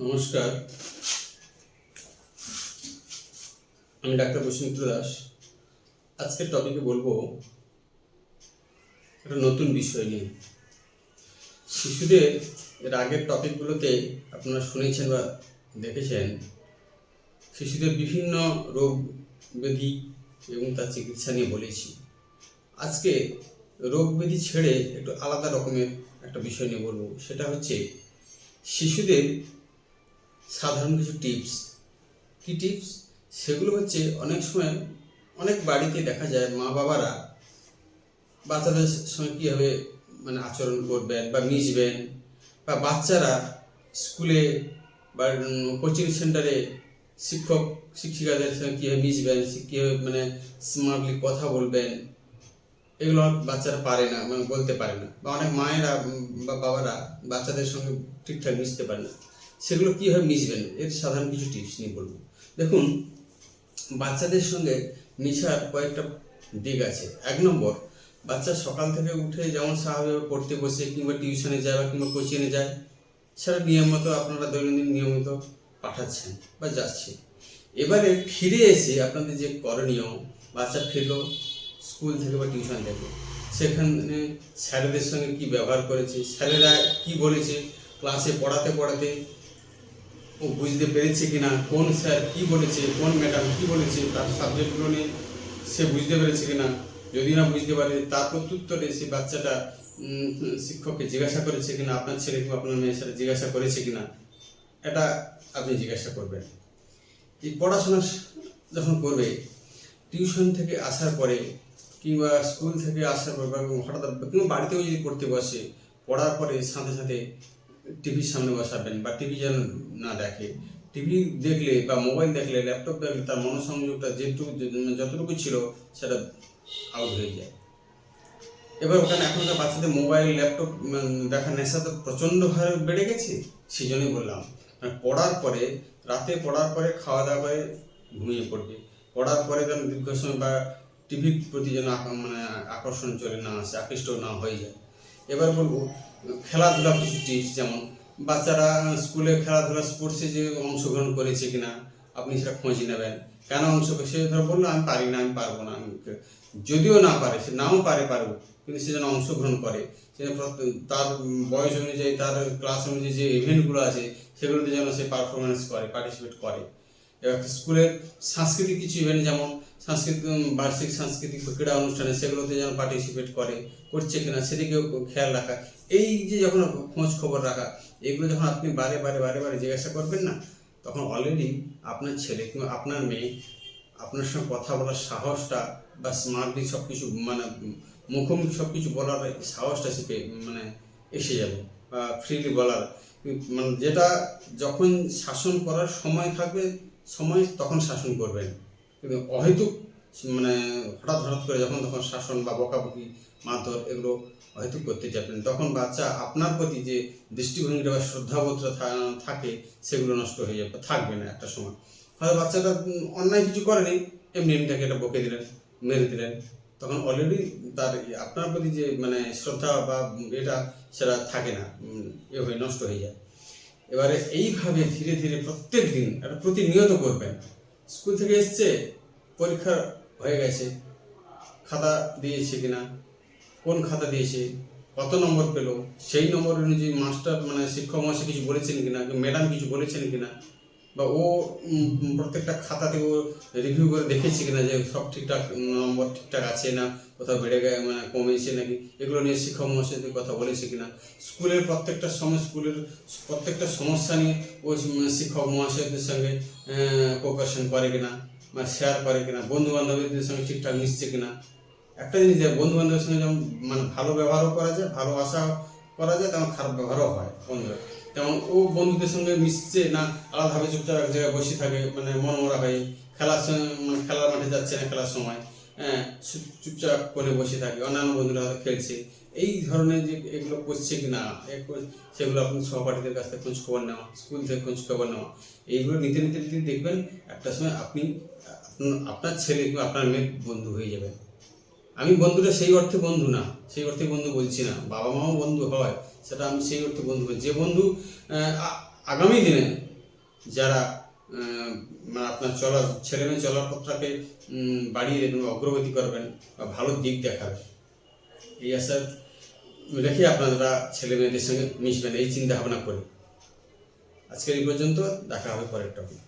নমস্কার, আমি ডাক্তার বসুমিত্র দাস। আজকের টপিকে বলবো একটা নতুন বিষয় নিয়ে। শিশুদের এর আগের টপিকগুলোতে আপনারা শুনেছেন বা দেখেছেন, শিশুদের বিভিন্ন রোগ ব্যাধি এবং তার চিকিৎসা নিয়ে বলেছি। আজকে রোগ ব্যাধি ছেড়ে একটু আলাদা রকমের একটা বিষয় নিয়ে বলবো। সেটা হচ্ছে শিশুদের সাধারণ কিছু টিপস। কী টিপস? সেগুলো হচ্ছে অনেক সময় অনেক বাড়িতে দেখা যায় মা বাবারা বাচ্চাদের সঙ্গে কীভাবে আচরণ করবেন বা মিশবেন, বা বাচ্চারা স্কুলে বা কোচিং সেন্টারে শিক্ষক শিক্ষিকাদের সঙ্গে কীভাবে মিশবেন, কীভাবে স্মার্টলি কথা বলবেন, এগুলো বাচ্চারা পারে না, বলতে পারে না। বা অনেক মায়েরা বা বাবারা বাচ্চাদের সঙ্গে ঠিকঠাক মিশতে পারে না। সেগুলো কীভাবে মিশবেন, এর সাধারণ কিছু টিপস নিয়ে বলবো। দেখুন, বাচ্চাদের সঙ্গে মিশার কয়েকটা দিক আছে। 1 নম্বর, বাচ্চা সকাল থেকে উঠে যেমন স্বাভাবিকভাবে পড়তে বসে কিংবা টিউশনে যায় বা কিংবা কোচিংয়ে যায়, সেটা নিয়মিত আপনারা দৈনন্দিন নিয়মিত পাঠাচ্ছেন বা যাচ্ছে। এবারে ফিরে এসে আপনাদের যে করণীয়, বাচ্চা ফিরলো স্কুল থেকে বা টিউশন থেকে, সেখানে স্যারেদের সঙ্গে কি ব্যবহার করেছে, স্যারেরা কি বলেছে, ক্লাসে পড়াতে পড়াতে ও বুঝতে পেরেছে কিনা, কোন স্যার কি বলেছে, কোন ম্যাডাম কি বলেছে, তার সাবজেক্টগুলো নিয়ে সে বুঝতে পেরেছে কিনা। যদি না বুঝতে পারে, তার প্রত্যুত্তরে সে বাচ্চাটা শিক্ষককে জিজ্ঞাসা করেছে কিনা, আপনার ছেলে কিংবা আপনার মেয়ের সাথে জিজ্ঞাসা করেছে কিনা, এটা আপনি জিজ্ঞাসা করবেন। এই পড়াশোনা যখন করবে, টিউশন থেকে আসার পরে কিংবা স্কুল থেকে আসার পর বা হঠাৎ কিংবা বাড়িতেও যদি পড়তে বসে, পড়ার পরে সাথে সাথে টিভির সামনে বসাবেন বা টিভি যেন না দেখে। টিভি দেখলে বা মোবাইল দেখলে, ল্যাপটপ দেখলে তার মনোসংযোগটা যতটুকু ছিল সেটা আউট হয়ে যায়। এবার ওখানে এখনকার বাচ্চাদের মোবাইল ল্যাপটপ দেখার নেশা তো প্রচণ্ডভাবে বেড়ে গেছে। সেই জন্যই বললাম, পড়ার পরে, রাতে পড়ার পরে খাওয়া দাওয়া করে ঘুমিয়ে পড়বে। পড়ার পরে যেন দীর্ঘ সময় বা টিভির প্রতি যেন আকর্ষণ চলে না আসে, আকৃষ্ট না হয়ে যায়। এবার বলবো খেলাধুলা কিছু টিপস। যেমন বাচ্চারা স্কুলে খেলাধুলা স্পোর্টসে যে অংশগ্রহণ করেছে কিনা, আপনি সেটা খোঁজ নেবেন। কেন সে ধর বললো আমি পারি না, আমি পারবো না, যদিও না পারে, সে নাও পারুক, কিন্তু সে যেন অংশগ্রহণ করে। সে তার বয়স অনুযায়ী, তার ক্লাস অনুযায়ী যে ইভেন্টগুলো আছে সেগুলোতে যেন সে পারফরমেন্স করে, পার্টিসিপেট করে। এবার স্কুলের সাংস্কৃতিক কিছু ইভেন্ট, যেমন বার্ষিক সাংস্কৃতিক ক্রীড়া অনুষ্ঠানে, সেগুলোতে যেন পার্টিসিপেট করছে কিনা সেদিকেও খেয়াল রাখা। এই যে যখন খোঁজ খবর রাখা, এগুলো যখন আপনি বারে বারে জিজ্ঞাসা করবেন না, তখন অলরেডি আপনার ছেলে কিংবা আপনার মেয়ে আপনার সঙ্গে কথা বলার সাহসটা বা স্মার্টলি সব কিছু মুখোমুখি সব কিছু বলার সাহসটা শিখে এসে যাবে, বা ফ্রিলি বলার যেটা যখন শাসন করার সময় থাকবে, তখন শাসন করবেন। কিন্তু অহেতুক হঠাৎ করে যখন তখন শাসন বা বকাবকি, মারধর এগুলো অহেতুক করতে যাবেন, তখন বাচ্চা আপনার প্রতি যে দৃষ্টিভঙ্গিটা বা শ্রদ্ধাবোধটা থাকে, সেগুলো নষ্ট হয়ে যাবে, থাকবে না একটা সময়। হয়তো বাচ্চাটা অন্যায় কিছু করেনি, এমনি তাকে এটা বকে দিলেন, মেরে দিলেন, তখন অলরেডি তার আপনার প্রতি যে শ্রদ্ধা বা এটা সেটা থাকে না, হয়ে নষ্ট হয়ে যায়। এবারে এইভাবে ধীরে ধীরে প্রত্যেক দিন এটা প্রতিনিয়ত করবেন। স্কুল থেকে এসছে, পরীক্ষা হয়ে গেছে, খাতা দিয়েছে কিনা, কোন খাতা দিয়েছে, কত নম্বর পেলো, সেই নম্বর অনুযায়ী মাস্টার শিক্ষক মহাশয় কিছু বলেছেন কিনা, ম্যাডাম কিছু বলেছেন কিনা, বা ও প্রত্যেকটা খাতাতে ও রিভিউ করে দেখেছে কিনা যে সব ঠিকঠাক নম্বর ঠিকঠাক আছে না, কোথাও বেড়ে গেছে কমেছে নাকি, এগুলো নিয়ে শিক্ষক মহাশয়দের কথা বলেছে কিনা। স্কুলের প্রত্যেকটা সমস্যা নিয়ে ও শিক্ষক মহাশয়দের সঙ্গে কোঅপারেশন করে কিনা বা শেয়ার করে কিনা, বন্ধু বান্ধবীদের সঙ্গে ঠিকঠাক মিশছে কিনা। একটা জিনিস, বন্ধু বান্ধবের সঙ্গে যেমন ভালো ব্যবহারও করা যায়, ভালোবাসা করা যায়, তেমন খারাপ ব্যবহারও হয় বন্ধুরা। যেমন ও বন্ধুদের সঙ্গে মিশছে না, আলাদাভাবে চুপচাপ এক জায়গায় বসে থাকে, মনমরা হয়ে খেলার মাঠে যাচ্ছে না, খেলার সময় চুপচাপ করে বসে থাকে, অন্যান্য বন্ধুরা হয়তো খেলছে। এই ধরনের যে এগুলো করছে কিনা, সেগুলো আপনি সহপাঠীদের কাছ থেকে খোঁজ খবর নেওয়া, স্কুল থেকে খোঁজ খবর নেওয়া, এইগুলো নিতে দেখবেন একটা সময় আপনি আপনার ছেলে কিংবা আপনার মেয়ের বন্ধু হয়ে যাবেন। আমি বন্ধুটা সেই অর্থে বন্ধু না, সেই অর্থে বন্ধু বলছি না, বাবা মাও বন্ধু হয়, সেটা আমি সেই অর্থে বন্ধু বলছি। যে বন্ধু আগামী দিনে যারা মানে আপনার ছেলেমেয়ে চলার পথটাকে বাড়িয়ে দেবেন, অগ্রগতি করবেন বা ভালো দিক দেখাবেন, এই আশা রেখে আপনারা ছেলে মেয়েদের সঙ্গে মিশবেন, এই চিন্তা ভাবনা করে। আজকের এই পর্যন্ত, দেখা হবে পরের টপিক।